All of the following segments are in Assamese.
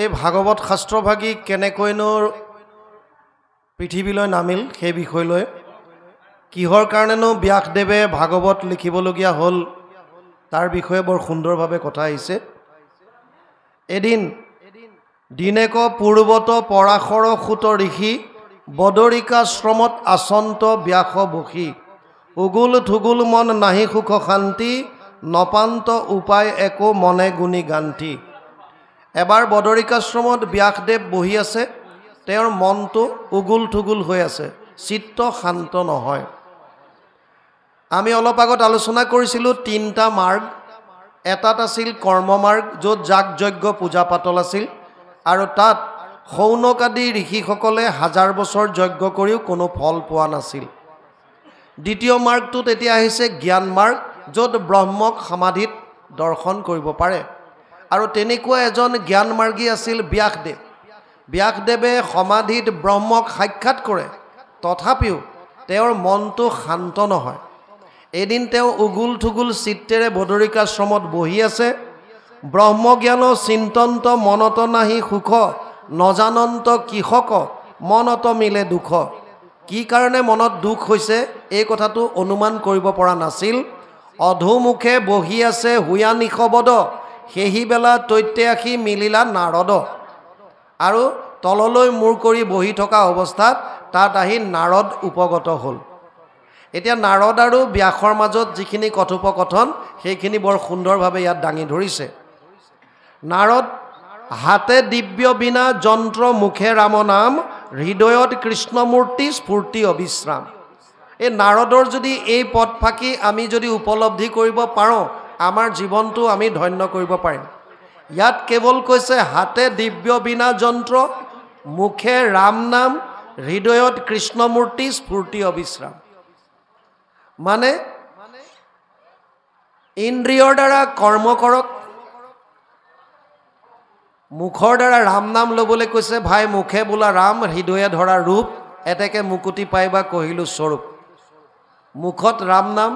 এই ভাগৱত শাস্ত্ৰভাগী কেনেকৈনো পৃথিৱীলৈ নামিল সেই বিষয়লৈ কিহৰ কাৰণেনো ব্যাসদেৱে ভাগৱত লিখিবলগীয়া হ'ল তাৰ বিষয়ে বৰ সুন্দৰভাৱে কথা আহিছে। এদিন দিনেক পূৰ্বত পৰাশৰ সুত ঋষি বদৰিকাশ্ৰমত আচন্ত ব্যাস বসি উগুল থুগুল মন নাহি সুখ শান্তি নপান্ত উপায় একো মনে গুণী গান্তি। এবাৰ বদৰিকাশ্ৰমত ব্যাসদেৱ বহি আছে, তেওঁৰ মনটো উগুল থুগুল হৈ আছে, চিত্ত শান্ত নহয়। আমি অলপ আগত আলোচনা কৰিছিলোঁ তিনিটা মাৰ্গ। এটাত আছিল কৰ্মমাৰ্গ, য'ত যাগ যজ্ঞ পূজা পাতল আছিল আৰু তাত শৌনক আদি ঋষিসকলে হাজাৰ বছৰ যজ্ঞ কৰিও কোনো ফল পোৱা নাছিল। দ্বিতীয় মাৰ্গটোত এতিয়া আহিছে জ্ঞান মাৰ্গ, য'ত ব্ৰহ্মক সমাধিত দৰ্শন কৰিব পাৰে। আৰু তেনেকুৱা এজন জ্ঞানমাৰ্গী আছিল ব্যাসদেৱ। ব্যাসদেৱে সমাধিত ব্ৰহ্মক সাক্ষাৎ কৰে, তথাপিও তেওঁৰ মনটো শান্ত নহয়। এদিন তেওঁ উগুল থুগুল চিত্তেৰে বদৰিকাশ্ৰমত বহি আছে। ব্ৰহ্মজ্ঞান চিন্তন্ত মনত নাহি সুখ নজানন্ত কৃষক মনত মিলে দুখ। কি কাৰণে মনত দুখ হৈছে এই কথাটো অনুমান কৰিব পৰা নাছিল। অধোমুখে বহি আছে হুয়া নিশবদ সেহি বেলা তৈত্যাসী মিলিলা নাৰদ। আৰু তললৈ মূৰ কৰি বহি থকা অৱস্থাত তাত আহি নাৰদ উপগত হ'ল। এতিয়া নাৰদ আৰু ব্যাসৰ মাজত যিখিনি কথোপকথন সেইখিনি বৰ সুন্দৰভাৱে ইয়াত দাঙি ধৰিছে। নাৰদ হাতে দিব্য বিনা যন্ত্ৰ মুখে ৰাম নাম হৃদয়ত কৃষ্ণমূৰ্তি স্ফূৰ্তি অবিশ্ৰাম। এই নাৰদৰ যদি এই পদ ফাঁকি আমি যদি উপলব্ধি কৰিব পাৰোঁ, আমাৰ জীৱনটো আমি ধন্য কৰিব পাৰিম। ইয়াত কেৱল কৈছে হাতে দিব্য বিনা যন্ত্ৰ মুখে ৰাম নাম হৃদয়ত কৃষ্ণমূৰ্তি স্ফূৰ্তি অবিশ্ৰাম। মানে ইন্দ্ৰিয়ৰ দ্বাৰা কৰ্ম কৰক, মুখৰ দ্বাৰা ৰাম নাম ল'বলৈ কৈছে। ভাই মুখে বোলা ৰাম, হৃদয়ে ধৰা ৰূপ, এতেকে মুকুতি পাইবা কহিলো স্বৰূপ। মুখত ৰাম নাম,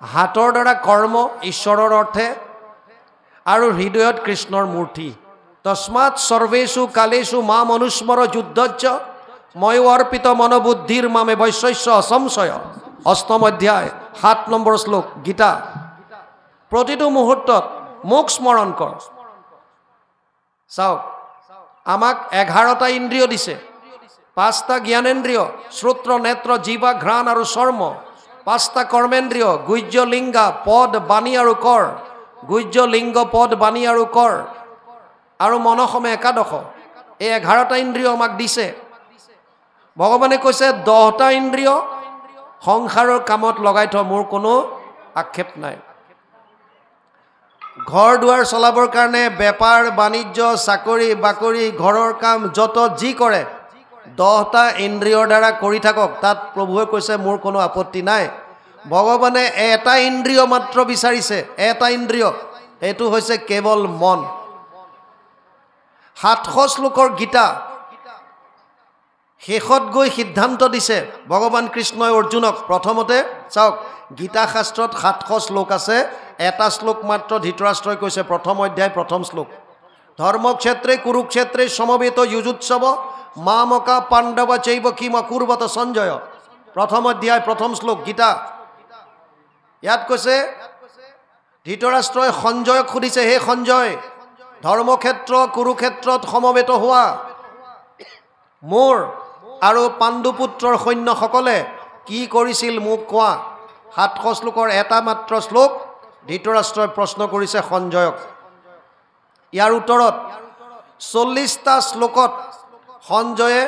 হাতৰ দ্বাৰা কৰ্ম ঈশ্বৰৰ অৰ্থে, আৰু হৃদয়ত কৃষ্ণৰ মূৰ্তি। তস্মাৎ সৰ্বেষু কালেষু মা মনুস্মৰ যুদ্ধচ্চ ময়ো অৰ্পিত মনোবুদ্ধিৰ মামে বৈশ্বস্য অসংশয়। অষ্টম অধ্যায় 7 নম্বৰ শ্লোক গীতা। প্ৰতিটো মুহূৰ্তত মোক স্মৰণ কৰ। চাওক, আমাক 11টা ইন্দ্ৰিয় দিছে, 5টা জ্ঞানেন্দ্ৰিয় শ্ৰোত্ৰ নেত্ৰ জিহ্বা ঘ্ৰাণ আৰু চৰ্ম, 5টা কৰ্মেন্দ্ৰিয় গুহ্য লিংগা পদ বাণী আৰু কৰ, গুহ্য লিংগ পদ বাণী আৰু কৰ, আৰু মনসমে 11। এই 11টা ইন্দ্ৰিয় আমাক দিছে। ভগৱানে কৈছে 10টা ইন্দ্ৰিয় সংসাৰৰ কামত লগাই থ, মোৰ কোনো আক্ষেপ নাই। ঘৰ দুৱাৰ চলাবৰ কাৰণে বেপাৰ বাণিজ্য চাকৰি বাকৰি ঘৰৰ কাম যত যি কৰে 10টা ইন্দ্ৰিয়ৰ দ্বাৰা কৰি থাকক, তাত প্ৰভুৱে কৈছে মোৰ কোনো আপত্তি নাই। ভগৱানে এটা ইন্দ্ৰিয় মাত্ৰ বিচাৰিছে, এটা ইন্দ্ৰিয়, এইটো হৈছে কেৱল মন। 700 শ্লোকৰ গীতা শেষত গৈ সিদ্ধান্ত দিছে ভগৱান কৃষ্ণই অৰ্জুনক। প্ৰথমতে চাওক, গীতা শাস্ত্ৰত 700 শ্লোক আছে, এটা শ্লোক মাত্ৰ ধৃতৰাষ্ট্ৰই কৈছে, প্ৰথম অধ্যায় 1ম শ্লোক। ধৰ্মক্ষেত্ৰে কুৰুক্ষেত্ৰে সমবেত যুজুৎসৱ মামকা পাণ্ডৱ চৈব কিম কুৰ্বত সঞ্জয়। প্ৰথম অধ্যায় 1ম শ্লোক গীতা। ইয়াত কৈছে ধৃতৰাষ্ট্ৰই সঞ্জয়ক সুধিছে, হে সঞ্জয়, ধৰ্মক্ষেত্ৰ কুৰুক্ষেত্ৰত সমবেত হোৱা মোৰ আৰু পাণ্ডুপুত্ৰৰ সৈন্যসকলে কি কৰিছিল মোক কোৱা। 700 শ্লোকৰ এটা মাত্ৰ শ্লোক ধৃতৰাষ্ট্ৰই প্ৰশ্ন কৰিছে সঞ্জয়ক। ইয়াৰ উত্তৰত 40টা শ্লোকত সঞ্জয়ে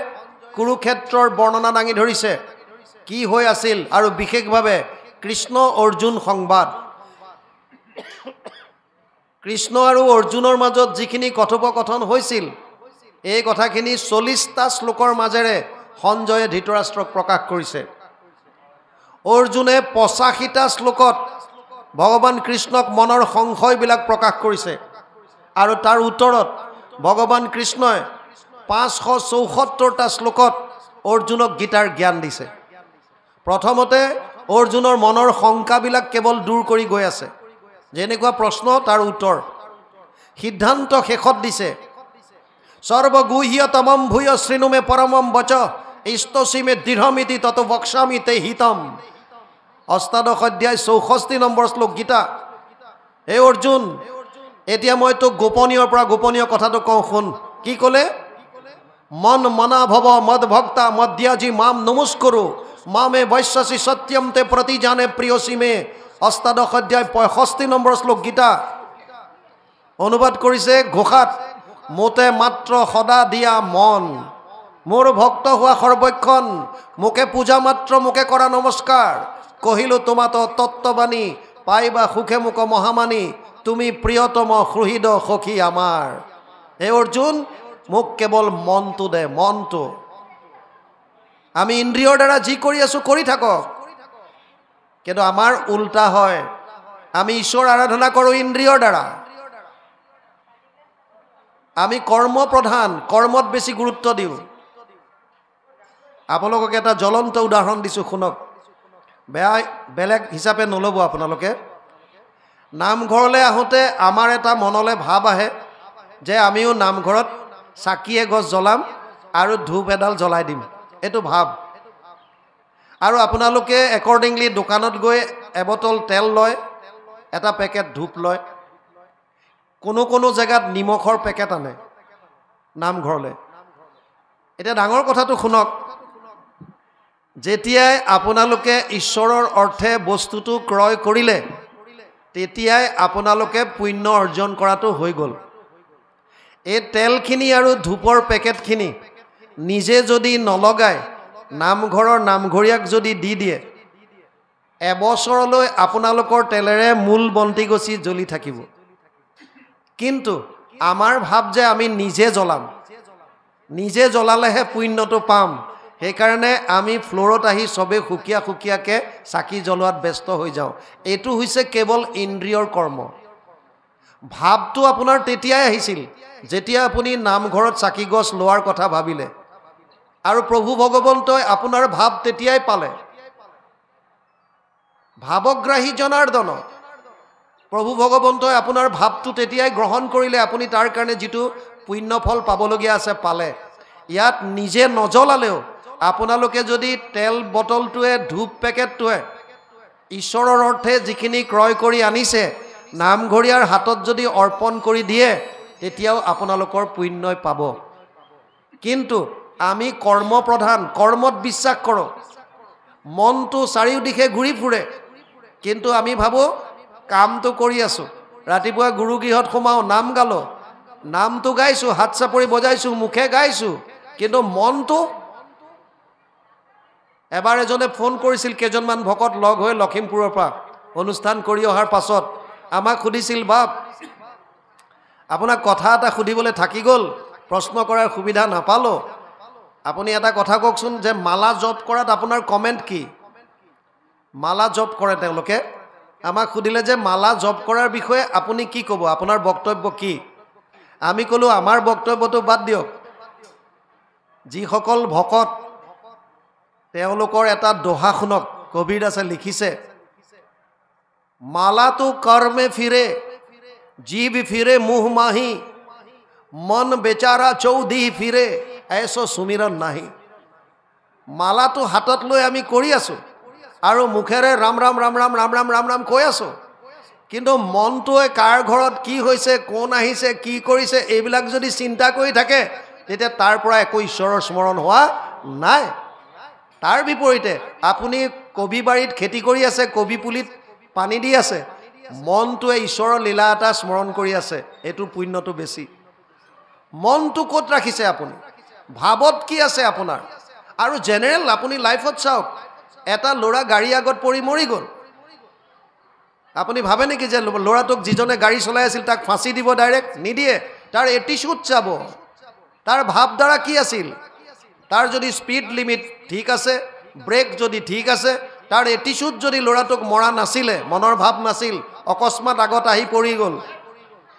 কুৰুক্ষেত্ৰৰ বৰ্ণনা দাঙি ধৰিছে, কি হৈ আছিল, আৰু বিশেষভাৱে কৃষ্ণ অৰ্জুন সংবাদ। কৃষ্ণ আৰু অৰ্জুনৰ মাজত যিখিনি কথোপকথন হৈছিল, এই কথাখিনি 40টা শ্লোকৰ মাজেৰে সঞ্জয়ে ধৃতৰাষ্ট্ৰক প্ৰকাশ কৰিছে। অৰ্জুনে 85টা শ্লোকত ভগৱান কৃষ্ণক মনৰ সংশয়বিলাক প্ৰকাশ কৰিছে, আৰু তাৰ উত্তৰত ভগৱান কৃষ্ণই 574টা শ্লোকত অৰ্জুনক গীতাৰ জ্ঞান দিছে। প্ৰথমতে অৰ্জুনৰ মনৰ শংকাবিলাক কেৱল দূৰ কৰি গৈ আছে, যেনেকুৱা প্ৰশ্ন তাৰ উত্তৰ। সিদ্ধান্ত শেষত দিছে সর্বগুহ্যতমম ভূয় শৃণুমে পরমম বচ ইস্তসীমে দৃঢ়মিতি তত বক্সামি তে হিতম। অষ্টাদশ অধ্যায় 64 নম্বৰ শ্লোক গীতা। হে অৰ্জুন, এতিয়া মই তোক গোপনীয়ৰ পৰা গোপনীয় কথাটো কওঁ, শুন। কি ক'লে? মন মনা ভৱ মদ ভক্তা মধ্যাজি মাম নমস্কৰো মামে বৈশ্যসি সত্যম তে প্ৰতি জানে প্ৰিয়সী মে। অষ্টাদশ অধ্যায় 65 নম্বৰ শ্লোক গীতা। অনুবাদ কৰিছে ঘোষাত, মোতে মাত্ৰ সদা দিয়া মন, মোৰ ভক্ত হোৱা সৰ্বক্ষণ, মোকে পূজা মাত্ৰ মোকে কৰা নমস্কাৰ, কহিলো তোমাত তত্ত্ববাণী, পাইবা সুখে মুখ মহামানী, তুমি প্ৰিয়তম সুহৃদ সখী আমাৰ। হে অৰ্জুন, মোক কেৱল মনটো দে, মনটো। আমি ইন্দ্ৰিয়ৰ দ্বাৰা যি কৰি আছোঁ কৰি থাকক, কিন্তু আমাৰ উল্টা হয়। আমি ঈশ্বৰ আৰাধনা কৰোঁ ইন্দ্ৰিয়ৰ দ্বাৰা। আমি কৰ্ম প্ৰধান, কৰ্মত বেছি গুৰুত্ব দিওঁ। আপোনালোকক এটা জ্বলন্ত উদাহৰণ দিছোঁ, শুনক। বেলেগ হিচাপে নল'ব আপোনালোকে। নামঘৰলৈ আহোঁতে আমাৰ এটা মনলৈ ভাৱ আহে যে আমিও নামঘৰত চাকি এগছ জ্বলাম আৰু ধূপ এডাল জ্বলাই দিম, এইটো ভাৱ। আৰু আপোনালোকে একৰ্ডিংলি দোকানত গৈ এবটল তেল লয়, এটা পেকেট ধূপ লয়, কোনো জেগাত নিমখৰ পেকেট আনে নামঘৰলৈ। এতিয়া ডাঙৰ কথাটো শুনক, যেতিয়াই আপোনালোকে ঈশ্বৰৰ অৰ্থে বস্তুটো ক্ৰয় কৰিলে, তেতিয়াই আপোনালোকে পুণ্য অৰ্জন কৰাটো হৈ গ'ল। এই তেলখিনি আৰু ধূপৰ পেকেটখিনি নিজে যদি নলগায়, নামঘৰৰ নামঘৰীয়াক যদি দি দিয়ে, এবছৰলৈ আপোনালোকৰ তেলেৰে মূল বন্তি গছি জ্বলি থাকিব। কিন্তু আমাৰ ভাৱ যে আমি নিজে জ্বলাম, নিজে জ্বলালেহে পুণ্যটো পাম। সেইকাৰণে আমি ফ্ল'ৰত আহি চবেই সুকীয়া সুকীয়াকৈ চাকি জ্বলোৱাত ব্যস্ত হৈ যাওঁ। এইটো হৈছে কেৱল ইন্দ্ৰিয়ৰ কৰ্ম। ভাৱটো আপোনাৰ তেতিয়াই আহিছিল যেতিয়া আপুনি নামঘৰত চাকি গছ লোৱাৰ কথা ভাবিলে, আৰু প্ৰভু ভগৱন্তই আপোনাৰ ভাৱ তেতিয়াই পালে। ভাৱগ্ৰাহী জনাৰ্দন, প্ৰভু ভগৱন্তই আপোনাৰ ভাৱটো তেতিয়াই গ্ৰহণ কৰিলে, আপুনি তাৰ কাৰণে যিটো পুণ্যফল পাবলগীয়া আছে পালে। ইয়াত নিজে নজ্বলালেও আপোনালোকে যদি তেল বটলটোৱে ধূপ পেকেটটোৱে ঈশ্বৰৰ অৰ্থে যিখিনি ক্ৰয় কৰি আনিছে, নামঘৰীয়াৰ হাতত যদি অৰ্পণ কৰি দিয়ে, তেতিয়াও আপোনালোকৰ পুণ্যই পাব। কিন্তু আমি কৰ্মপ্ৰধান, কৰ্মত বিশ্বাস কৰোঁ। মনটো চাৰিওদিশে ঘূৰি ফুৰে, কিন্তু আমি ভাবোঁ কামটো কৰি আছোঁ। ৰাতিপুৱা গুৰুগৃহত সোমাওঁ, নাম গালোঁ, নামটো গাইছোঁ, হাত চাপৰি বজাইছোঁ, মুখে গাইছোঁ, কিন্তু মনটো। এবাৰ এজনে ফোন কৰিছিল, কেইজনমান ভকত লগ হৈ লখিমপুৰৰ পৰা অনুষ্ঠান কৰি অহাৰ পাছত আমাক সুধিছিল, বাপ আপোনাক কথা এটা সুধিবলৈ থাকি গ'ল, প্ৰশ্ন কৰাৰ সুবিধা নাপালোঁ। আপুনি এটা কথা কওকচোন, যে মালা জপ কৰাত আপোনাৰ কমেণ্ট কি? মালা জপ কৰে তেওঁলোকে, আমাক সুধিলে যে মালা জপ কৰাৰ বিষয়ে আপুনি কি ক'ব, আপোনাৰ বক্তব্য কি? আমি ক'লোঁ আমাৰ বক্তব্যটো বাদ দিয়ক। যিসকল ভকত, তেওঁলোকৰ এটা দোহা শুনক, কবিৰ দাসে লিখিছে, মালাটো কৰ্মে ফিৰে জীৱ ফিৰে মুহ মাহি, মন বেচাৰা চৌধি ফিৰে এছো সুমিৰণ নাহি। মালাটো হাতত লৈ আমি কৰি আছোঁ আৰু মুখেৰে ৰাম ৰাম ৰাম ৰাম ৰাম ৰাম ৰাম ৰাম কৈ আছোঁ, কিন্তু মনটোৱে কাৰ ঘৰত কি হৈছে, কোন আহিছে, কি কৰিছে, এইবিলাক যদি চিন্তা কৰি থাকে, তেতিয়া তাৰ পৰা একো ঈশ্বৰৰ স্মৰণ হোৱা নাই। তাৰ বিপৰীতে আপুনি কবি বাৰীত খেতি কৰি আছে, কবি পুলিত পানী দি আছে, মনটোৱে ঈশ্বৰৰ লীলা এটা স্মৰণ কৰি আছে, এইটো পুণ্যটো বেছি। মনটো ক'ত ৰাখিছে আপুনি, ভাৱত কি আছে আপোনাৰ? আৰু জেনেৰেল আপুনি লাইফত চাওক, এটা ল'ৰা গাড়ী আগত পৰি মৰি গ'ল, আপুনি ভাবে নেকি যে ল'ৰাটোক যিজনে গাড়ী চলাই আছিল তাক ফাঁচি দিব ডাইৰেক্ট? নিদিয়ে। তাৰ এটিচিউড চাব, তাৰ ভাৱধাৰা কি আছিল। তাৰ যদি স্পীড লিমিট ঠিক আছে, ব্ৰেক যদি ঠিক আছে, তাৰ এটিচিউড যদি ল'ৰাটোক মৰা নাছিলে, মনৰ ভাৱ নাছিল, অকস্মাত আগত আহি পৰি গ'ল,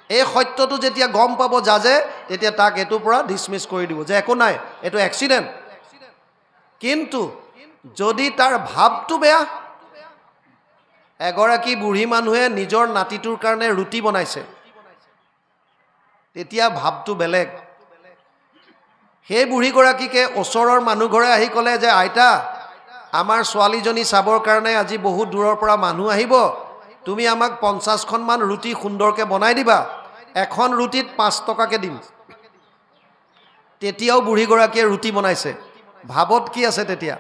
এই সত্যটো যেতিয়া গম পাব জাজে, তেতিয়া তাক এইটোৰ পৰা ডিছমিছ কৰি দিব যে একো নাই, এইটো এক্সিডেণ্ট। কিন্তু যদি তাৰ ভাৱটো বেয়া, এগৰাকী বুঢ়ী মানুহে নিজৰ নাতিটোৰ কাৰণে ৰুটি বনাইছে, তেতিয়া ভাৱটো বেলেগ। সেই বুঢ়ীগৰাকীকে ওচৰৰ মানুহ ঘৰে আহি ক'লে যে আইতা আমাৰ ছোৱালীজনী চাবৰ কাৰণে আজি বহুত দূৰৰ পৰা মানুহ আহিব, তুমি আমাক 50খনমান ৰুটি সুন্দৰকৈ বনাই দিবা, এখন ৰুটিত 5 টকাকৈ দিম। তেতিয়াও বুঢ়ীগৰাকীয়ে ৰুটি বনাইছে। ভাবত কি আছে তেতিয়া,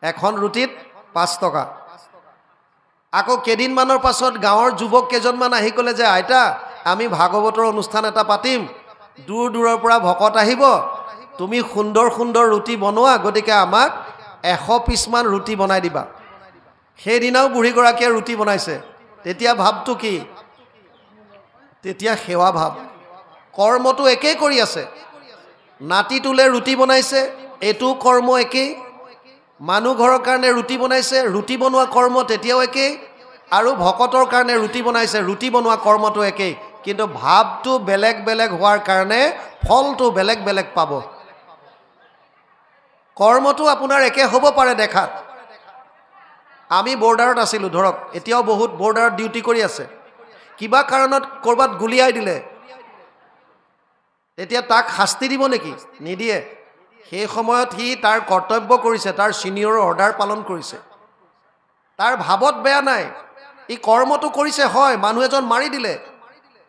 এখন ৰুটিত 5 টকা। আকৌ কেইদিনমানৰ পাছত গাঁৱৰ যুৱক কেইজনমান আহি ক'লে যে আইতা আমি ভাগৱতৰ অনুষ্ঠান এটা পাতিম, দূৰ দূৰৰ পৰা ভকত আহিব, তুমি সুন্দৰ সুন্দৰ ৰুটি বনোৱা, গতিকে আমাক 100 পিচমান ৰুটি বনাই দিবা। সেইদিনাও বুঢ়ীগৰাকীয়ে ৰুটি বনাইছে। তেতিয়া ভাৱটো কি, তেতিয়া সেৱা ভাৱ। কৰ্মটো একেই কৰি আছে। নাতিটোলে ৰুটি বনাইছে, এইটো কৰ্ম একেই। মানুহ ঘৰৰ কাৰণে ৰুটি বনাইছে, ৰুটি বনোৱা কৰ্ম তেতিয়াও একেই। আৰু ভকতৰ কাৰণে ৰুটি বনাইছে, ৰুটি বনোৱা কৰ্মটো একেই। কিন্তু ভাৱটো বেলেগ বেলেগ হোৱাৰ কাৰণে ফলটো বেলেগ বেলেগ পাব। কৰ্মটো আপোনাৰ একে হ'ব পাৰে দেখাত। আমি বৰ্ডাৰত আছিলোঁ ধৰক, এতিয়াও বহুত বৰ্ডাৰত ডিউটি কৰি আছে। কিবা কাৰণত ক'ৰবাত গুলিয়াই দিলে, তেতিয়া তাক শাস্তি দিব নেকি? নিদিয়ে। সেই সময়ত সি তাৰ কৰ্তব্য কৰিছে, তাৰ ছিনিয়ৰৰ অৰ্ডাৰ পালন কৰিছে। তাৰ ভাৱত বেয়া নাই, ই কৰ্মটো কৰিছে হয়, মানুহ এজন মাৰি দিলে,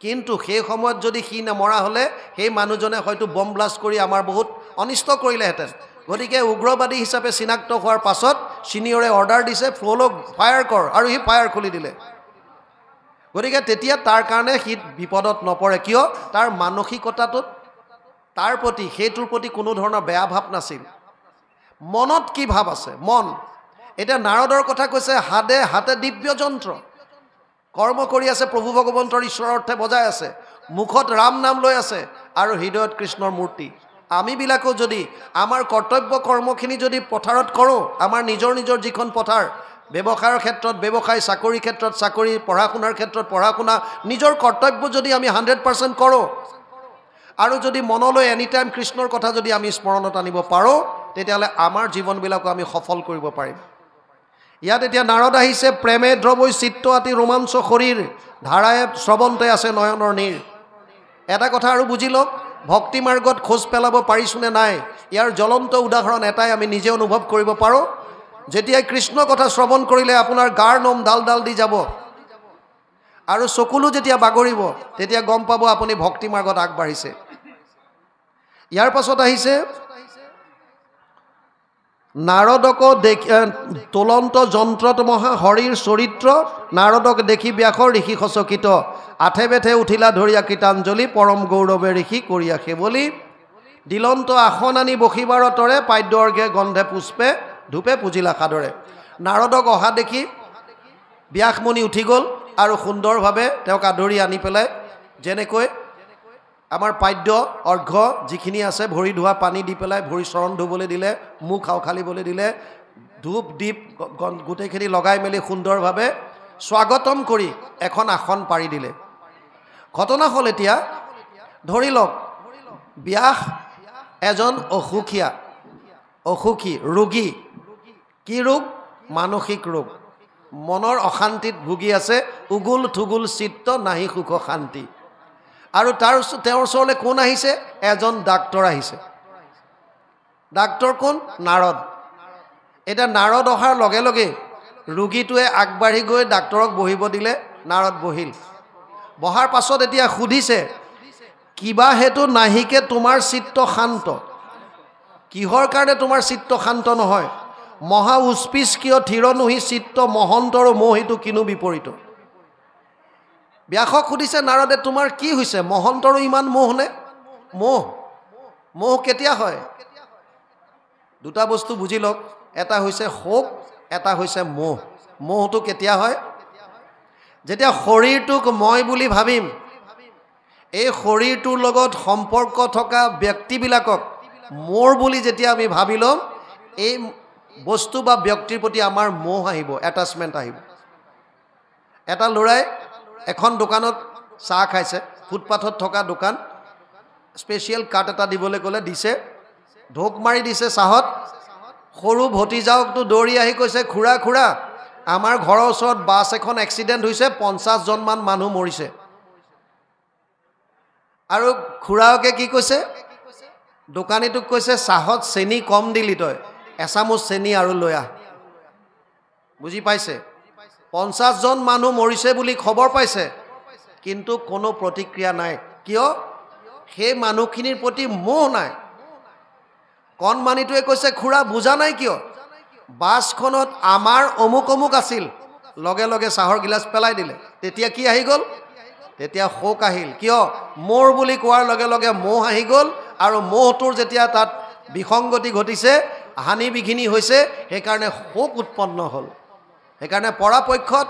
কিন্তু সেই সময়ত যদি সি নমৰা হ'লে সেই মানুহজনে হয়তো বম ব্লাষ্ট কৰি আমাৰ বহুত অনিষ্ট কৰিলেহেঁতেন। গতিকে উগ্ৰবাদী হিচাপে চিনাক্ত হোৱাৰ পাছত ছিনিয়ৰে অৰ্ডাৰ দিছে ফ্ল'লক ফায়াৰ কৰ, আৰু সি ফায়াৰ খুলি দিলে। গতিকে তেতিয়া তাৰ কাৰণে সি বিপদত নপৰে। কিয়? তাৰ মানসিকতাটোত তাৰ প্ৰতি, সেইটোৰ প্ৰতি কোনো ধৰণৰ বেয়া ভাৱ নাছিল। মনত কি ভাৱ আছে? মন। এতিয়া নাৰদৰ কথা কৈছে, হাতে হাতে দিব্য যন্ত্ৰ কৰ্ম কৰি আছে, প্ৰভু ভগৱন্তৰ ঈশ্বৰৰ অৰ্থে বজাই আছে, মুখত ৰাম নাম লৈ আছে আৰু হৃদয়ত কৃষ্ণৰ মূৰ্তি। আমিবিলাকো যদি আমাৰ কৰ্তব্য কৰ্মখিনি যদি পথাৰত কৰোঁ, আমাৰ নিজৰ নিজৰ যিখন পথাৰ, ব্যৱসায়ৰ ক্ষেত্ৰত ব্যৱসায়, চাকৰিৰ ক্ষেত্ৰত চাকৰি, পঢ়া শুনাৰ ক্ষেত্ৰত পঢ়া শুনা, নিজৰ কৰ্তব্য যদি আমি 100% কৰোঁ আৰু যদি মনলৈ এনি টাইম কৃষ্ণৰ কথা যদি আমি স্মৰণত আনিব পাৰোঁ, তেতিয়াহ'লে আমাৰ জীৱনবিলাকো আমি সফল কৰিব পাৰিম। ইয়াত এতিয়া নাৰদ আহিছে, প্ৰেমে দ্ৰৱৈ চিত্ত আতি ৰোমাঞ্চ শৰীৰ, ধাৰায়ে শ্ৰৱন্তে আছে নয়নৰ নীৰ। এটা কথা আৰু বুজি লওক, ভক্তি মাৰ্গত খোজ পেলাব পাৰিছোঁনে নাই, ইয়াৰ জ্বলন্ত উদাহৰণ এটাই আমি নিজে অনুভৱ কৰিব পাৰোঁ। যেতিয়াই কৃষ্ণ কথা শ্ৰৱণ কৰিলে আপোনাৰ গাৰ নোম ডাল ডাল দি যাব আৰু চকুলো যেতিয়া বাগৰিব, তেতিয়া গম পাব আপুনি ভক্তি মাৰ্গত আগবাঢ়িছে। ইয়াৰ পাছত আহিছে, নাৰদক দেখি তুলন্ত যন্ত্ৰত মহা হৰিৰ চৰিত্ৰ, নাৰদক দেখি ব্যাসৰ ঋষি সচকিত, আঠে বেঠে উঠিলা ধৰিয়া কীৰ্তাঞ্জলি, পৰম গৌৰৱে ঋষি কৰিয়া সেৱলি, দিলন্ত আসন আনি বসিবাৰ তৰে, পাদ্য অৰ্ঘে গন্ধে পুষ্পে ধূপে পূজিলা সাদৰে। নাৰদক অহা দেখি ব্যাসমুনি উঠি গ'ল আৰু সুন্দৰভাৱে তেওঁক আদৰি আনি পেলাই, যেনেকৈ আমাৰ পাদ্য অৰ্ঘ যিখিনি আছে, ভৰি ধোৱা পানী দি পেলাই ভৰি চৰণ ধুবলৈ দিলে, মুখ আওখালিবলৈ দিলে, ধূপ দীপ গোটেইখিনি লগাই মেলি সুন্দৰভাৱে স্বাগতম কৰি এখন আসন পাৰি দিলে। ঘটনা হ'ল, এতিয়া ধৰি লওক ব্যাস এজন অসুখী ৰোগী। কি ৰোগ? মানসিক ৰোগ। মনৰ অশান্তিত ভুগি আছে, উগুল থুগুল চিত্ত, নাহি সুখ শান্তি। আৰু তেওঁৰ ওচৰলৈ কোন আহিছে? এজন ডাক্তৰ আহিছে। ডাক্তৰ কোন? নাৰদ। এতিয়া নাৰদ অহাৰ লগে লগে ৰোগীটোৱে আগবাঢ়ি গৈ ডাক্তৰক বহিব দিলে, নাৰদ বহিল। বহাৰ পাছত এতিয়া সুধিছে, কিবা হেতু নাহিকে তোমাৰ চিত্ত শান্ত? কিহৰ কাৰণে তোমাৰ চিত্ত শান্ত নহয়? মহা উৎপিচ কিয় থিৰ নহি চিত্ত, মহন্তৰ মোহিতো কিনো বিপৰীত। ব্যাসক সুধিছে নাৰদে, তোমাৰ কি হৈছে? মহন্তৰো ইমান মোহ নে? মোহ কেতিয়া হয়? দুটা বস্তু বুজি লওক, এটা হৈছে শোক, এটা হৈছে মোহ। মোহটো কেতিয়া হয়? যেতিয়া শৰীৰটোক মই বুলি ভাবিম, এই শৰীৰটোৰ লগত সম্পৰ্ক থকা ব্যক্তিবিলাকক মোৰ বুলি যেতিয়া আমি ভাবি ল'ম, এই বস্তু বা ব্যক্তিৰ প্ৰতি আমাৰ মোহ আহিব, এটাচমেণ্ট আহিব। এটা ল'ৰাই এখন দোকানত চাহ খাইছে, ফুটপাথত থকা দোকান, স্পেচিয়েল কাট এটা দিবলৈ ক'লে, দিছে, ঢোক মাৰি দিছে চাহত। সৰু ভতিজাকটো দৌৰি আহি কৈছে, খুৰা খুৰা, আমাৰ ঘৰৰ ওচৰত বাছ এখন এক্সিডেণ্ট হৈছে, 50জনমান মানুহ মৰিছে। আৰু খুৰাকে কি কৈছে? দোকানীটোক কৈছে চাহত চেনি কম দিলি তই, এচামুচ চেনি আৰু লৈ আহ। বুজি পাইছে? 50 জন মানুহ মৰিছে বুলি খবৰ পাইছে, কিন্তু কোনো প্ৰতিক্ৰিয়া নাই। কিয়? সেই মানুহখিনিৰ প্ৰতি মোহ নাই। কণমানিটোৱে কৈছে খুৰা বুজা নাই কিয়? বাছখনত আমাৰ অমুক অমুক আছিল, লগে লগে চাহৰ গিলাচ পেলাই দিলে। তেতিয়া কি আহি গ'ল? তেতিয়া শোক আহিল। কিয়? মোৰ বুলি কোৱাৰ লগে লগে মোহ আহি গ'ল, আৰু মোহটোৰ যেতিয়া তাত বিসংগতি ঘটিছে, হানি বিঘিনি হৈছে, সেইকাৰণে শোক উৎপন্ন হ'ল। সেইকাৰণে পৰাপক্ষত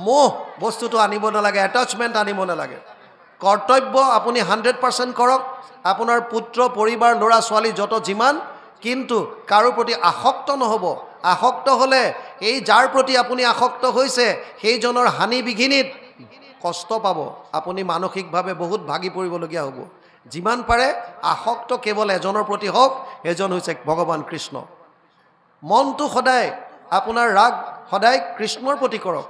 মোহ বস্তুটো আনিব নালাগে, এটাচমেণ্ট আনিব নালাগে। কৰ্তব্য আপুনি 100% কৰক, আপোনাৰ পুত্ৰ পৰিবাৰ ল'ৰা ছোৱালী যত যিমান, কিন্তু কাৰো প্ৰতি আসক্ত নহ'ব। আসক্ত হ'লে এই যাৰ প্ৰতি আপুনি আসক্ত হৈছে সেইজনৰ হানি বিঘিনিত কষ্ট পাব, আপুনি মানসিকভাৱে বহুত ভাগি পৰিবলগীয়া হ'ব। যিমান পাৰে আসক্ত কেৱল এজনৰ প্ৰতি হওক, এজন হৈছে ভগৱান কৃষ্ণ। মনটো সদায় আপোনাৰ ৰাগ সদায় কৃষ্ণৰ প্ৰতি কৰক,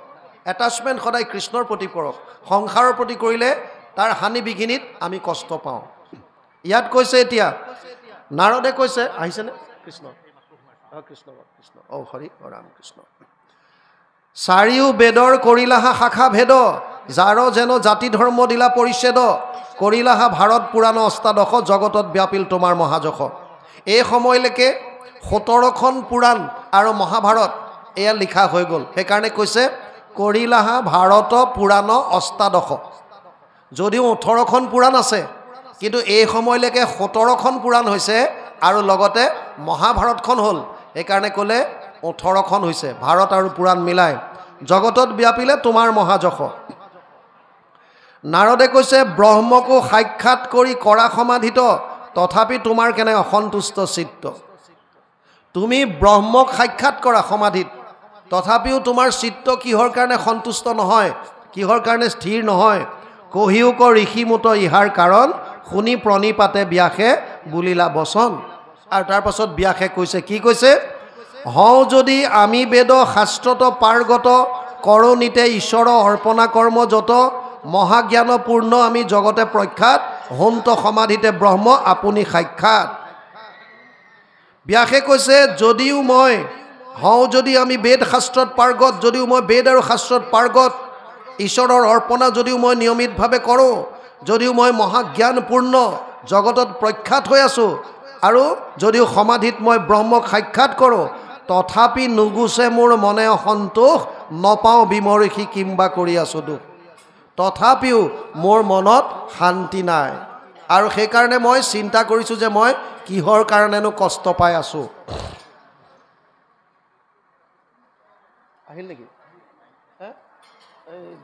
এটাচমেণ্ট সদায় কৃষ্ণৰ প্ৰতি কৰক। সংসাৰৰ প্ৰতি কৰিলে তাৰ হানি বিঘিনিত আমি কষ্ট পাওঁ। ইয়াত কৈছে এতিয়া নাৰদে কৈছে, আহিছেনে? কৃষ্ণ কৃষ্ণ কৃষ্ণ হৰি ৰাম কৃষ্ণ। চাৰিও বেদৰ কৰিলাহা শাখা ভেদ, যাৰ যেন জাতি ধৰ্ম দিলা পৰিচ্ছেদ, কৰিলাহা ভাৰত পুৰাণ অষ্টাদশ, জগতত ব্যাপিল তোমাৰ মহাযশ। এই সময়লৈকে 17খন পুৰাণ আৰু মহাভাৰত এয়া লিখা হৈ গ'ল। সেইকাৰণে কৈছে কৰিলাহা ভাৰত পুৰাণ অষ্টাদশ। যদিও 18খন পুৰাণ আছে, কিন্তু এই সময়লৈকে 17খন পুৰাণ হৈছে, আৰু লগতে মহাভাৰতখন হ'ল। সেইকাৰণে ক'লে 18খন হৈছে, ভাৰত আৰু পুৰাণ মিলাই। জগতত ব্যাপিলে তোমাৰ মহাযশ। নাৰদে কৈছে ব্ৰহ্মকো সাক্ষাৎ কৰি কৰা সমাধিত, তথাপি তোমাৰ কেনে অসন্তুষ্ট চিত্ত। তুমি ব্ৰহ্মক সাক্ষাৎ কৰা সমাধিত, তথাপিও তোমাৰ চিত্ত কিহৰ কাৰণে সন্তুষ্ট নহয়, কিহৰ কাৰণে স্থিৰ নহয়? কহিওক ঋষিমুত ইহাৰ কাৰণ, শুনি প্ৰণিপাতে ব্যাসে বুলিলা বচন। আৰু তাৰ পাছত ব্যাসে কৈছে, কি কৈছে? হওঁ যদি আমি বেদ শাস্ত্ৰত পাৰ্গত, কৰণীতে ঈশ্বৰ অৰ্পণা কৰ্ম যত, মহাজ্ঞানপূৰ্ণ আমি জগতে প্ৰখ্যাত, হন্ত সমাধিতে ব্ৰহ্ম আপুনি সাক্ষাৎ। ব্যাসে কৈছে যদিও মই হওঁ, যদি আমি বেদ শাস্ত্ৰত পাৰ্গত, যদিও মই বেদ আৰু শাস্ত্ৰত পাৰ্গত, ঈশ্বৰৰ অৰ্পণা যদিও মই নিয়মিতভাৱে কৰোঁ, যদিও মই মহাজ্ঞানপূৰ্ণ জগতত প্ৰখ্যাত হৈ আছোঁ, আৰু যদিও সমাধিত মই ব্ৰহ্মক সাক্ষাৎ কৰোঁ, তথাপি নুগুছে মোৰ মনে অসন্তোষ, নপাওঁ বিমৰ্ষি কিম্বা কৰি আছোঁ দুখ। তথাপিও মোৰ মনত শান্তি নাই, আৰু সেইকাৰণে মই চিন্তা কৰিছোঁ যে মই কিহৰ কাৰণেনো কষ্ট পাই আছোঁ। আহিল নেকি?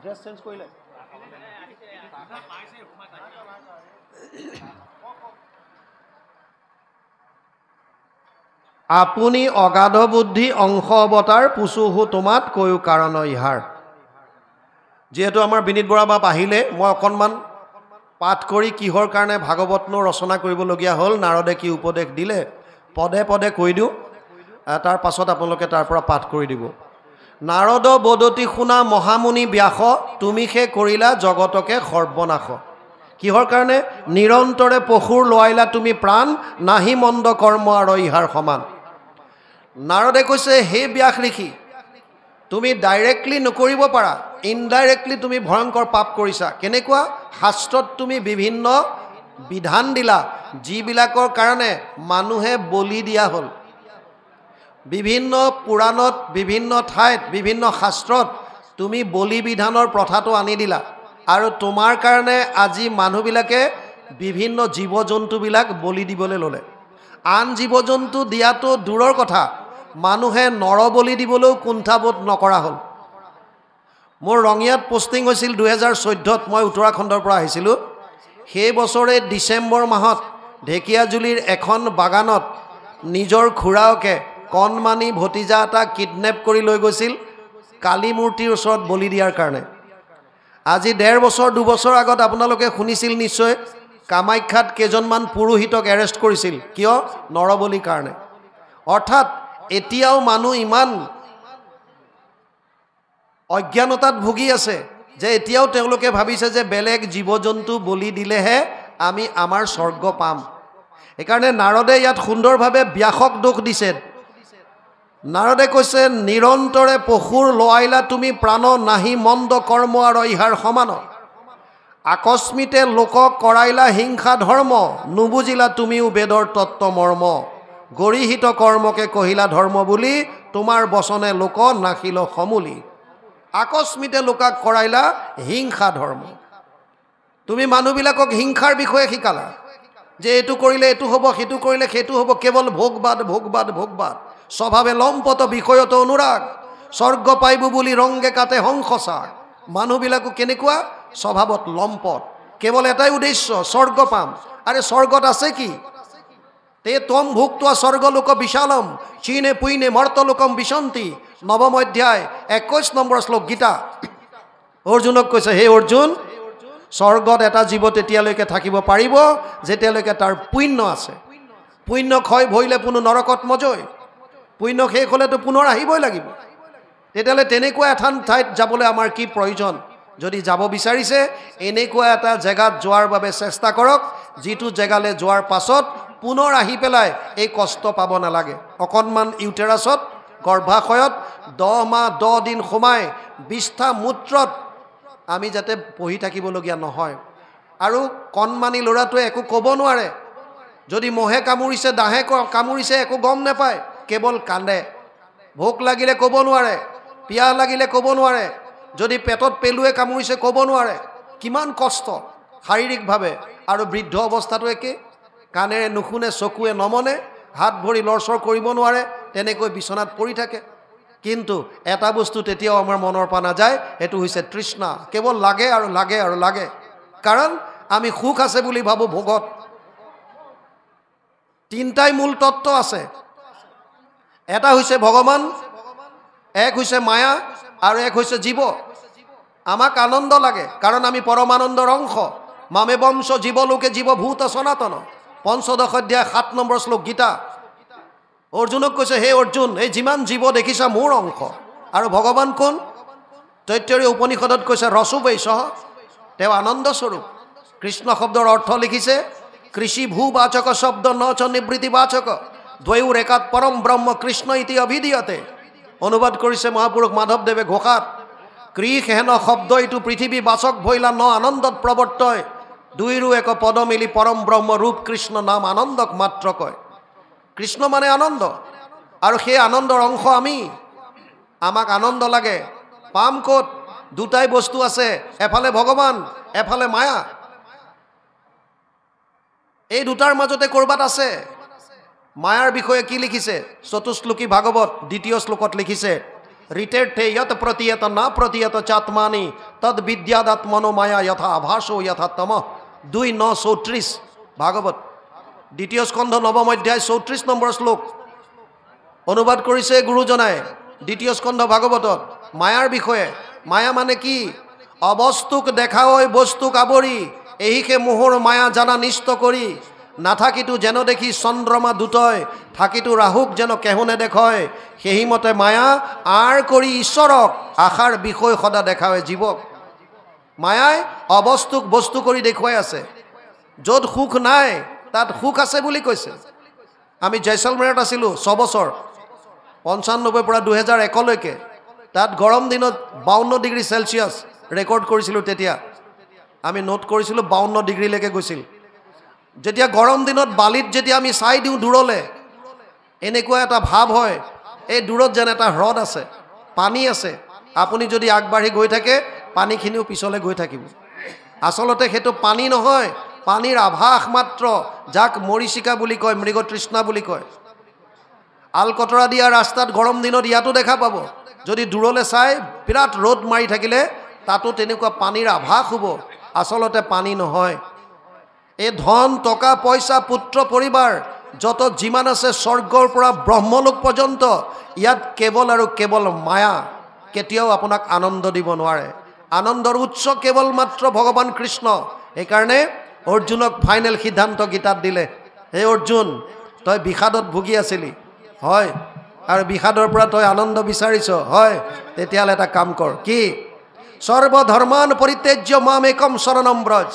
ড্ৰেছ চেঞ্জ কৰিলে? আপুনি অগাধ বুদ্ধি অংশ অৱতাৰ, পুচুহু তোমাত কৈও কাৰণ ইহাৰ। যিহেতু আমাৰ বিনীত বৰা বাপ আহিলে, মই অকণমান পাঠ কৰি কিহৰ কাৰণে ভাগৱতনো ৰচনা কৰিবলগীয়া হ'ল, নাৰদে কি উপদেশ দিলে, পদে পদে কৈ দিওঁ, তাৰ পাছত আপোনালোকে তাৰ পৰা পাঠ কৰি দিব। নাৰদ বদতি শুনা মহামুনি ব্যাস, তুমি সে কৰিলা জগতকে সৰ্বনাশ। কিহৰ কাৰণে? নিৰন্তৰে পশুৰ লোৱাইলা তুমি প্ৰাণ, নাহি মন্দ কৰ্ম আৰু ইহাৰ সমান। নাৰদে কৈছে হে ব্যাস ঋষি, তুমি ডাইৰেক্টলি নকৰিব পাৰা, ইনডাইৰেক্টলি তুমি ভয়ংকৰ পাপ কৰিছা। কেনেকুৱা? শাস্ত্ৰত তুমি বিভিন্ন বিধান দিলা, যিবিলাকৰ কাৰণে মানুহে বলি দিয়া হ'ল। বিভিন্ন পুৰাণত, বিভিন্ন ঠাইত, বিভিন্ন শাস্ত্ৰত তুমি বলি বিধানৰ প্ৰথাটো আনি দিলা, আৰু তোমাৰ কাৰণে আজি মানুহবিলাকে বিভিন্ন জীৱ জন্তুবিলাক বলি দিবলৈ ল'লে। আন জীৱ জন্তু দিয়াটো দূৰৰ কথা, মানুহে নৰ বলি দিবলৈও কুণ্ঠাবোধ নকৰা হ'ল। মোৰ ৰঙিয়াত পোষ্টিং হৈছিল 2014-ত, মই উত্তৰাখণ্ডৰ পৰা আহিছিলোঁ। সেই বছৰে ডিচেম্বৰ মাহত ঢেকীয়াজুলিৰ এখন বাগানত নিজৰ খুৰাকে কণমানি ভতিজা এটা কিডনেপ কৰি লৈ গৈছিল কালী মূৰ্তিৰ ওচৰত বলি দিয়াৰ কাৰণে। আজি 1.5 বছৰ 2 বছৰ আগত আপোনালোকে শুনিছিল নিশ্চয়, কামাখ্যাত কেইজনমান পুৰোহিতক এৰেষ্ট কৰিছিল। কিয়? নৰবলিৰ কাৰণে। অৰ্থাৎ এতিয়াও মানুহ ইমান অজ্ঞানতাত ভুগি আছে যে এতিয়াও তেওঁলোকে ভাবিছে যে বেলেগ জীৱ জন্তু বলি দিলেহে আমি আমাৰ স্বৰ্গ পাম। সেইকাৰণে নাৰদে ইয়াত সুন্দৰভাৱে ব্যাসক দোষ দিছে। নাৰদে কৈছে নিৰন্তৰে পশুৰ লোৱাইলা তুমি প্ৰাণ নাহি মন্দ কৰ্ম আৰু ইহাৰ সমান আকস্মিতে লোকক কৰাইলা হিংসা ধৰ্ম নুবুজিলা তুমিও বেদৰ তত্ত্ব মৰ্ম গৰিহিত কৰ্মকে কহিলা ধৰ্ম বুলি তোমাৰ বচনে লোক নাখিল সমূলি। আকস্মিতে লোকাক কৰাইলা হিংসা ধৰ্ম। তুমি মানুহবিলাকক হিংসাৰ বিষয়ে শিকালা যে এইটো কৰিলে এইটো হ'ব, সেইটো কৰিলে সেইটো হ'ব, কেৱল ভোগবাদ ভোগবাদ ভোগবাদ, স্বভাৱে লম্পত বিষয়ত অনুৰাগ, স্বৰ্গ পাইব বুলি ৰংগে কাটে হংসচাৰ। মানুহবিলাকো কেনেকুৱা? স্বভাৱত লম্পট, কেৱল এটাই উদ্দেশ্য স্বৰ্গ পাম। আৰে স্বৰ্গত আছে কি? তে তম ভুক্তা স্বৰ্গলোক বিশালম চীনে পুইনে মৰ্তলোকম বিশন্তি। নৱম অধ্যায় 21 নম্বৰ শ্লোক গীতা। অৰ্জুনক কৈছে, হে অৰ্জুন, স্বৰ্গত এটা জীৱ তেতিয়ালৈকে থাকিব পাৰিব যেতিয়ালৈকে তাৰ পুণ্য আছে। পুণ্য ক্ষয় ভৰিলে পুনৰ নৰকত মজয়, পুণ্য শেষ হ'লেতো পুনৰ আহিবই লাগিব। তেতিয়াহ'লে তেনেকুৱা এখন ঠাইত যাবলৈ আমাৰ কি প্ৰয়োজন? যদি যাব বিচাৰিছে এনেকুৱা এটা জেগাত যোৱাৰ বাবে চেষ্টা কৰক, যিটো জেগালৈ যোৱাৰ পাছত পুনৰ আহি পেলাই এই কষ্ট পাব নালাগে। অকণমান ইউটেৰাছত গৰ্ভাশয়ত 10 মাহ 10 দিন সোমাই বিষ্ঠা মূত্ৰত আমি যাতে পঢ়ি থাকিবলগীয়া নহয়। আৰু কণমানি ল'ৰাটোৱে একো ক'ব নোৱাৰে, যদি মহে কামুৰিছে দাহে কামুৰিছে একো গম নাপায়, কেৱল কান্দে। ভোক লাগিলে ক'ব নোৱাৰে, পিয়াহ লাগিলে ক'ব নোৱাৰে, যদি পেটত পেলুৱে কামুৰিছে ক'ব নোৱাৰে। কিমান কষ্ট শাৰীৰিকভাৱে। আৰু বৃদ্ধ অৱস্থাটো একে, কাণেৰে নুশুনে, চকুৱে নমনে, হাত ভৰি লৰচৰ কৰিব নোৱাৰে, তেনেকৈ বিচনাত পৰি থাকে। কিন্তু এটা বস্তু তেতিয়াও আমাৰ মনৰ পৰা নাযায়, সেইটো হৈছে তৃষ্ণা। কেৱল লাগে আৰু লাগে আৰু লাগে, কাৰণ আমি সুখ আছে বুলি ভাবোঁ ভোগত। তিনিটাই মূল তত্ত্ব আছে, এটা হৈছে ভগৱান, এক হৈছে মায়া আৰু এক হৈছে জীৱ। আমাক আনন্দ লাগে কাৰণ আমি পৰমানন্দৰ অংশ। মামে বংশ জীৱলোকে জীৱভূত সনাতন। 15 অধ্যায় 7 নম্বৰ শ্লোক গীতা। অৰ্জুনক কৈছে, হে অৰ্জুন, এই যিমান জীৱ দেখিছা মোৰ অংশ। আৰু ভগৱান কোন? তৈত্তৰীয় উপনিষদত কৈছে ৰসো বৈশঃ, তেওঁ আনন্দ স্বৰূপ। কৃষ্ণ শব্দৰ অৰ্থ লিখিছে কৃষি ভূবাচক শব্দ ন চ নিবৃত্তিবাচক দ্বৈৰ একাত পৰম ব্ৰহ্ম কৃষ্ণ ইতি অভিধীয়তে। অনুবাদ কৰিছে মহাপুৰুষ মাধৱদেৱে ঘোষাত। কৃষ হেন শব্দ এইটো পৃথিৱী বাচক ভৈলা ন আনন্দত প্ৰৱৰ্তয়। দুইৰো এক পদ মিলি পৰম ব্ৰহ্ম ৰূপ কৃষ্ণ নাম আনন্দক মাত্ৰ কয়। কৃষ্ণ মানে আনন্দ, আৰু সেই আনন্দৰ অংশ আমি। আমাক আনন্দ লাগে, পাম ক'ত? দুটাই বস্তু আছে, এফালে ভগৱান, এফালে মায়া। এই দুটাৰ মাজতে ক'ৰবাত আছে। মায়াৰ বিষয়ে কি লিখিছে? চতুশ্লোকী ভাগৱত 2য় শ্লোকত লিখিছে, ঋতেৰ্থে যত প্ৰতীয়ত না প্ৰতীয়ত চাত্মানি তদ বিদ্যাদাত্মনো মায়া যথা আভাসো যথা তম। 2:9-34 ভাগৱত 2য় স্কন্ধ 9ম অধ্যায় 34 নম্বৰ শ্লোক। অনুবাদ কৰিছে গুৰুজনাই 2য় স্কন্ধ ভাগৱতত মায়াৰ বিষয়ে। মায়া মানে কি? অবস্তুক দেখা ঐ বস্তুক আৱৰি, এহিকে মোহৰ মায়া জানা নিষ্ট কৰি। নাথাকিতো যেন দেখি চন্দ্ৰমা দুটয়, থাকিতো ৰাহুক যেন কেহু নেদেখয়। সেইমতে মায়া আৰ কৰি ঈশ্বৰক, আশাৰ বিষয় সদা দেখায় জীৱক। মায়াই অবস্তুক বস্তু কৰি দেখুৱাই আছে। য'ত সুখ নাই তাত সুখ আছে বুলি কৈছে। আমি জয়ছলমেৰত আছিলোঁ 6 বছৰ, 95 পৰা 2001লৈকে। তাত গৰম দিনত 52 ডিগ্ৰী চেলচিয়াছ ৰেকৰ্ড কৰিছিলোঁ। তেতিয়া আমি নোট কৰিছিলোঁ 52 ডিগ্ৰীলৈকে গৈছিল। যেতিয়া গৰম দিনত বালিত যেতিয়া আমি চাই দিওঁ দূৰলৈ, এনেকুৱা এটা ভাৱ হয় এই দূৰত যেন এটা হ্ৰদ আছে, পানী আছে। আপুনি যদি আগবাঢ়ি গৈ থাকে পানীখিনিও পিছলৈ গৈ থাকিব। আচলতে সেইটো পানী নহয়, পানীৰ আভাস মাত্ৰ, যাক মৰিচিকা বুলি কয়, মৃগতৃষ্ণা বুলি কয়। আলকতৰা দিয়া ৰাস্তাত গৰম দিনত ইয়াতো দেখা পাব। যদি দূৰলৈ চাই বিৰাট ৰ'দ মাৰি থাকিলে তাতো তেনেকুৱা পানীৰ আভাস হ'ব। আচলতে পানী নহয়। এই ধন টকা পইচা পুত্ৰ পৰিবাৰ যত যিমান আছে স্বৰ্গৰ পৰা ব্ৰহ্মলোক পৰ্যন্ত, ইয়াত কেৱল আৰু কেৱল মায়া। কেতিয়াও আপোনাক আনন্দ দিব নোৱাৰে। আনন্দৰ উৎস কেৱল মাত্ৰ ভগৱান কৃষ্ণ। সেইকাৰণে অৰ্জুনক ফাইনেল সিদ্ধান্ত গীতাত দিলে, হে অৰ্জুন, তই বিষাদত ভুগি আছিলি, হয়, আৰু বিষাদৰ পৰা তই আনন্দ বিচাৰিছ, হয়, তেতিয়াহ'লে এটা কাম কৰ। কি? সৰ্বধৰ্মান পৰিত্যাজ্য মাম একম শৰণম ব্ৰজ।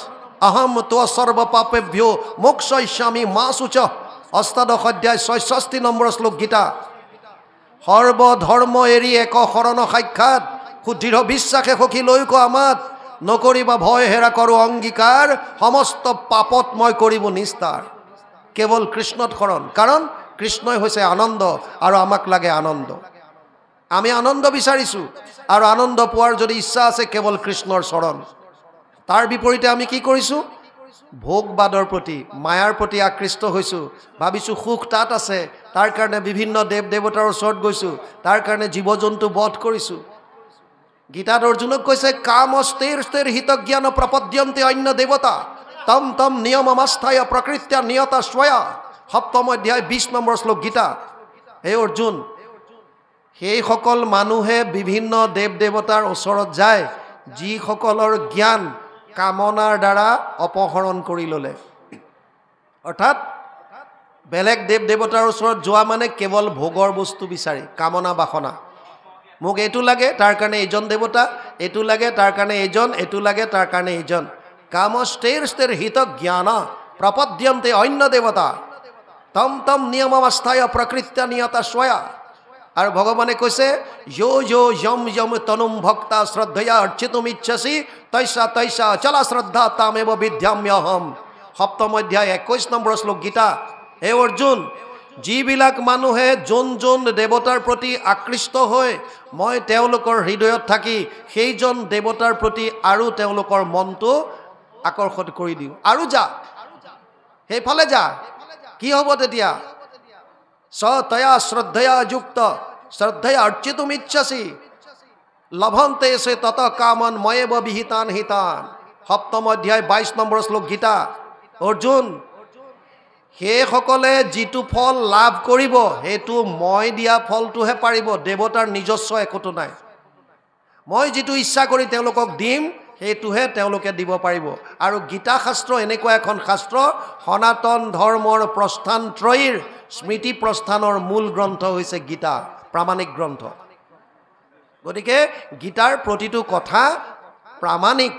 अहम त्व सर्व पापेभ्यो मोक्षयिष्यामि मा शुचः अष्टादश अध्याय 66 নম্বৰ শ্লোক গীতা সৰ্বধৰ্ম এৰি এক শৰণ সাক্ষাৎ সুদৃঢ় বিশ্বাসে সখী লৈ কো আমাত নকৰিবা ভয় হেৰা কৰো অংগীকাৰ সমস্ত পাপত মই কৰিব নিস্তাৰ কেৱল কৃষ্ণত শৰণ কাৰণ কৃষ্ণই হৈছে আনন্দ আৰু আমাক লাগে আনন্দ আমি আনন্দ বিচাৰিছো আৰু আনন্দ পোৱাৰ যদি ইচ্ছা আছে কেৱল কৃষ্ণৰ শৰণ তাৰ বিপৰীতে আমি কি কৰিছো ভোগবাদৰ প্ৰতি মায়াৰ প্ৰতি আকৃষ্ট হৈছো ভাবিছো সুখ তাত আছে তাৰ কাৰণে বিভিন্ন দেৱ দেৱতাৰ ওচৰত গৈছো তাৰ কাৰণে জীৱ-জন্তু বধ কৰিছো গীতাত অৰ্জুনক কৈছে কামস্তেৰ স্থিৰ হিতজ্ঞান প্ৰপদ্যন্তে অন্য দেৱতা তম তম নিয়মমাস্থায় প্ৰকৃত্য নিয়তা স্বয়া সপ্তম অধ্যায় 20 নম্বৰ শ্লোক গীতা হে অৰ্জুন সেই সকল মানুহে বিভিন্ন দেৱ দেৱতাৰ ওচৰত যায় যিসকলৰ জ্ঞান কামনাৰ দ্বাৰা অপহৰণ কৰি ললে অৰ্থাৎ বেলেগ দেৱ দেৱতাৰ ওচৰত যোৱা মানে কেৱল ভোগৰ বস্তু বিচাৰি কামনা বাসনা মোক এটো লাগে তাৰ কাৰণে এজন দেৱতা এটো লাগে তাৰ কাৰণে এজন এটো লাগে তাৰ কাৰণে এজন কামস্তেৰ স্থিৰ হিত জ্ঞান প্ৰপদ্যন্তে অন্য দেৱতা তম তম নিয়মমাস্থায় প্ৰকৃত্য নিয়তা স্বয়া আৰু ভগৱানে কৈছে যো যো যম যম তনুম ভক্তা শ্ৰদ্ধয়া অৰ্চিতুম ইচ্ছসি তৈসা তৈসা চলা শ্ৰদ্ধা তামেব বিদ্যাম্যহম সপ্তম অধ্যায় 21 নম্বৰ শ্লোক গীতা হে অৰ্জুন যিবিলাক মানুহে যোন যোন দেৱতাৰ প্ৰতি আকৃষ্ট হৈ মই তেওঁলোকৰ হৃদয়ত থাকি সেইজন দেৱতাৰ প্ৰতি আৰু তেওঁলোকৰ মনটো আকৰ্ষিত কৰি দিওঁ আৰু যা সেইফালে যা কি হ'ব তেতিয়া সতয়া শ্ৰদ্ধয়া যুক্ত শ্ৰদ্ধয়া অৰ্চিতুম ইচ্ছসি লভন্তে সে তত কামন ময়েব বিহিতান হিতান সপ্তম অধ্যায় 22 নম্বৰ শ্লোক গীতা অৰ্জুন সেইসকলে যিটো ফল লাভ কৰিব সেইটো মই দিয়া ফলটোহে পাৰিব দেৱতাৰ নিজস্ব একোটো নাই মই যিটো ইচ্ছা কৰি তেওঁলোকক দিম সেইটোহে তেওঁলোকে দিব পাৰিব আৰু গীতা শাস্ত্ৰ এনেকুৱা এখন শাস্ত্ৰ সনাতন ধৰ্মৰ প্ৰস্থানত্ৰয়ীৰ স্মৃতি প্ৰস্থানৰ মূল গ্ৰন্থ হৈছে গীতা প্ৰামাণিক গ্ৰন্থ গতিকে গীতাৰ প্ৰতিটো কথা প্ৰামাণিক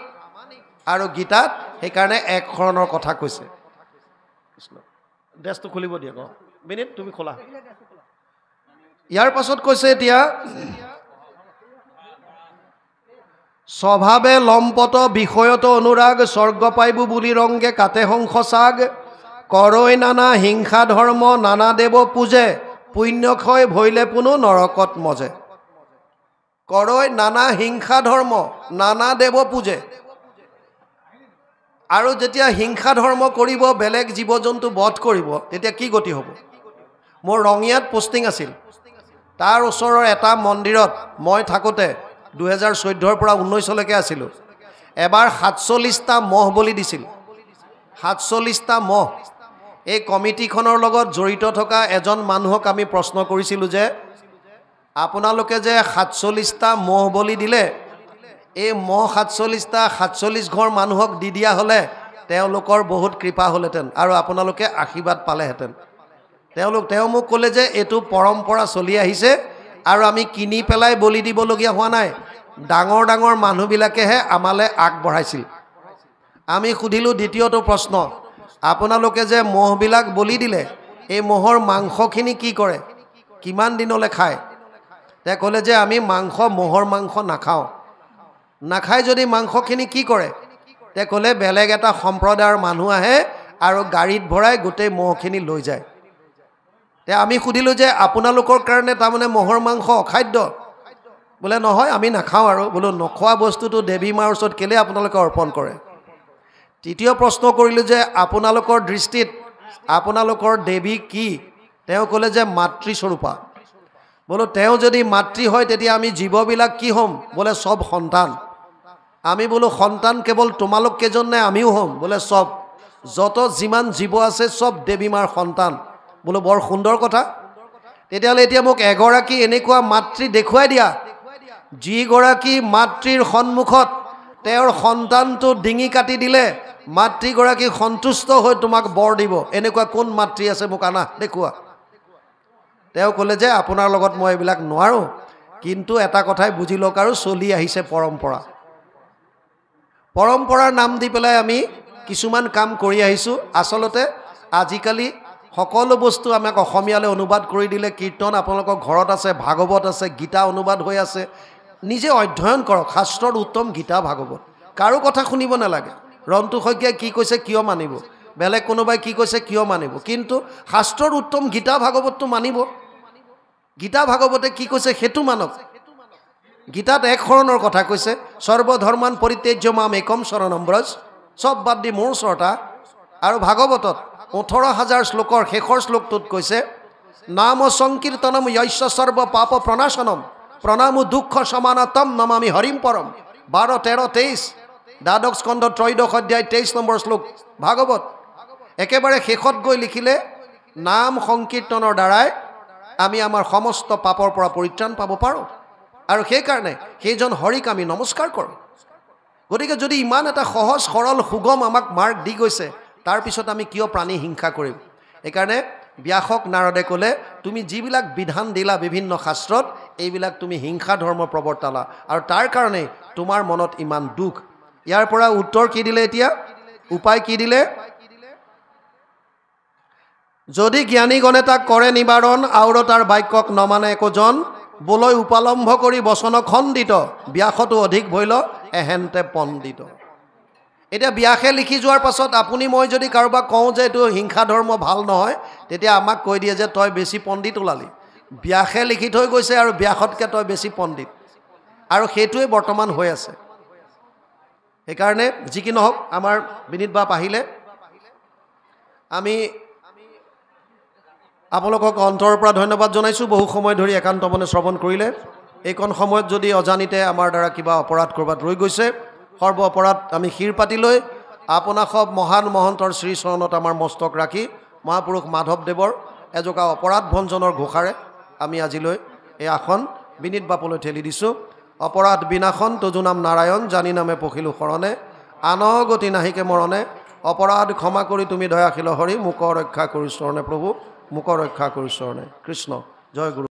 আৰু গীতাত সেইকাৰণে এক শৰণৰ কথা কৈছে ড্ৰেছটো খুলিব দিয়ক মিনিট তুমি খোলা ইয়াৰ পাছত কৈছে এতিয়া স্বভাৱে লম্পট বিষয়ত অনুৰাগ স্বৰ্গ পাইবু বুলি ৰংগে কাতে সংসাগ কৰৈ নানা হিংসা ধৰ্ম নানা দেৱ পূজে পুণ্যক্ষয় ভৈলে পুনো নৰকত মজে কৰৈ নানা হিংসা ধৰ্ম নানা দেৱ পূজে আৰু যেতিয়া হিংসা ধৰ্ম কৰিব বেলেগ জীৱ-জন্তু বধ কৰিব তেতিয়া কি গতি হ'ব মোৰ ৰঙিয়াত পোষ্টিং আছিল তাৰ ওচৰৰ এটা মন্দিৰত মই থাকোতে 2014 পৰা 19 লৈকে আছিলোঁ এবাৰ 47টা মহ বলি দিছিল 47টা মহ এই কমিটিখনৰ লগত জড়িত থকা এজন মানুহক আমি প্ৰশ্ন কৰিছিলোঁ যে আপোনালোকে যে 47টা মহ বলি দিলে এই মহ 47টা 47 ঘৰ মানুহক দি দিয়া হলে তেওঁলোকৰ বহুত কৃপা হলহেঁতেন আৰু আপোনালোকে আশীৰ্বাদ পালেহেঁতেন তেওঁ মোক ক'লে যে এইটো পৰম্পৰা চলি আহিছে আৰু আমি কিনি পেলাই বলি দিবলগীয়া হোৱা নাই ডাঙৰ ডাঙৰ মানুহবিলাকেহে আমালে আগবঢ়াইছিল আমি সুধিলোঁ দ্বিতীয়টো প্ৰশ্ন আপোনালোকে যে মহবিলাক বলি দিলে এই মহৰ মাংসখিনি কি কৰে কিমান দিনলৈ খায় তেওঁ ক'লে যে আমি মহৰ মাংস নাখায় যদি মাংসখিনি কি কৰে তেওঁ ক'লে বেলেগ এটা সম্প্ৰদায়ৰ মানুহ আহে আৰু গাড়ীত ভৰাই গোটেই মহখিনি লৈ যায় তে আমি সুধিলোঁ যে আপোনালোকৰ কাৰণে তাৰমানে মহৰ মাংস অখাদ্য বোলে নহয় আমি নাখাওঁ আৰু বোলো নখোৱা বস্তুটো দেৱী মাৰ ওচৰত কেলে আপোনালোকে অৰ্পণ কৰে তৃতীয় প্ৰশ্ন কৰিলোঁ যে আপোনালোকৰ দৃষ্টিত আপোনালোকৰ দেৱী কি তেওঁ ক'লে যে মাতৃস্বৰূপা বোলো তেওঁ যদি মাতৃ হয় তেতিয়া আমি জীৱবিলাক কি হ'ম বোলে সব সন্তান আমি বোলো সন্তান কেৱল তোমালোক কেইজন নে আমিও হ'ম বোলে সব যত যিমান জীৱ আছে সব দেৱী মাৰ সন্তান বোলো বৰ সুন্দৰ কথা তেতিয়াহ'লে এতিয়া মোক এগৰাকী এনেকুৱা মাতৃ দেখুৱাই দিয়া যিগৰাকী মাতৃৰ সন্মুখত তেওঁৰ সন্তানটো ডিঙি কাটি দিলে মাতৃগৰাকী সন্তুষ্ট হৈ তোমাক বৰ দিব এনেকুৱা কোন মাতৃ আছে মোক আনা দেখুৱা তেওঁ ক'লে যে আপোনাৰ লগত মই এইবিলাক নোৱাৰোঁ কিন্তু এটা কথাই বুজি লওক আৰু চলি আহিছে পৰম্পৰাৰ নাম দি পেলাই আমি কিছুমান কাম কৰি আহিছোঁ। আচলতে আজিকালি সকলো বস্তু আমাক অসমীয়ালৈ অনুবাদ কৰি দিলে। কীৰ্তন আপোনালোকৰ ঘৰত আছে, ভাগৱত আছে, গীতা অনুবাদ হৈ আছে। নিজে অধ্যয়ন কৰক শাস্ত্ৰৰ উত্তম গীতা ভাগৱত। কাৰো কথা শুনিব নালাগে। ৰন্তু শইকীয়াই কি কৈছে কিয় মানিব, বেলেগ কোনোবাই কি কৈছে কিয় মানিব, কিন্তু শাস্ত্ৰৰ উত্তম গীতা ভাগৱতটো মানিব। গীতা ভাগৱতে কি কৈছে সেইটো মানক। গীতাত এক শৰণৰ কথা কৈছে, সৰ্বধৰ্মান পৰিত্যাজ্য মাম একম শৰণম ব্ৰজ, চব বাদ দি মোৰ ওচৰত আহ। আৰু ভাগৱতত 18,000 শ্লোকৰ শেষৰ শ্লোকটোত কৈছে, নাম সংকীৰ্তনম য়স্য সৰ্ব পাপ প্ৰণাশনম প্ৰণামো দুঃখ সমানতম নমামি হৰিম পৰম। 12, 13, 23 দ্বাদশ স্কন্ধ 3 অধ্যায় 23 নম্বৰ শ্লোক ভাগৱত। একেবাৰে শেষত গৈ লিখিলে, নাম সংকীৰ্তনৰ দ্বাৰাই আমি আমাৰ সমস্ত পাপৰ পৰা পৰিত্ৰাণ পাব পাৰোঁ। আৰু সেইকাৰণে সেইজন হৰিক আমি নমস্কাৰ কৰোঁ। গতিকে যদি ইমান এটা সহজ সৰল সুগম আমাক মাৰ্গ দি গৈছে, তাৰপিছত আমি কিয় প্ৰাণী হিংসা কৰিম? সেইকাৰণে ব্যাসক নাৰদে ক'লে, তুমি যিবিলাক বিধান দিলা বিভিন্ন শাস্ত্ৰত, এইবিলাক তুমি হিংসা ধৰ্ম প্ৰৱৰ্তালা, আৰু তাৰ কাৰণে তোমাৰ মনত ইমান দুখ। ইয়াৰ পৰা উত্তৰ কি দিলে? এতিয়া উপায় কি দিলে? যদি জ্ঞানীগণে তাক কৰে নিবাৰণ, আৰু তাৰ বাক্যক নমানে একোজন, বোলৈ উপালম্ভ কৰি বচন খণ্ডিত, ব্যাসতো অধিক ভৈল এহেন্তে পণ্ডিত। এতিয়া ব্যাসে লিখি যোৱাৰ পাছত আপুনি মই যদি কাৰোবাক কওঁ যে এইটো হিংসা ধৰ্ম ভাল নহয়, তেতিয়া আমাক কৈ দিয়ে যে তই বেছি পণ্ডিত ওলালি। ব্যাসে লিখি থৈ গৈছে আৰু ব্যাসতকৈ তই বেছি পণ্ডিত, আৰু সেইটোৱে বৰ্তমান হৈ আছে। সেইকাৰণে যি কি নহওক, আমাৰ বিনীত বাপ আহিলে, আমি আপোনালোকক অন্তৰৰ পৰা ধন্যবাদ জনাইছোঁ। বহু সময় ধৰি একান্ত মনে শ্ৰৱণ কৰিলে। এইকণ সময়ত যদি অজানিতে আমাৰ দ্বাৰা কিবা অপৰাধ ক'ৰবাত ৰৈ গৈছে, সৰ্ব অপৰাধ আমি শিৰ পাতি লৈ আপোনাক সব মহান মহন্তৰ শ্ৰীচৰণত আমাৰ মস্তক ৰাখি মহাপুৰুষ মাধৱদেৱৰ এজোকা অপৰাধ ভঞ্জনৰ ঘোষাৰে আমি আজিলৈ এই আসন বিনীত বাপলৈ ঠেলি দিছোঁ। অপৰাধ বিনাশন তজু নাম নাৰায়ণ, জানি নামে পখিলোঁ শৰণে, আনগতি নাহিকে মৰণে, অপৰাধ ক্ষমা কৰি তুমি দয়াশীল হৰি, মোক ৰক্ষা কৰি চৰণে প্ৰভু, মোক ৰক্ষা কৰি চৰণে। কৃষ্ণ জয় গুৰু।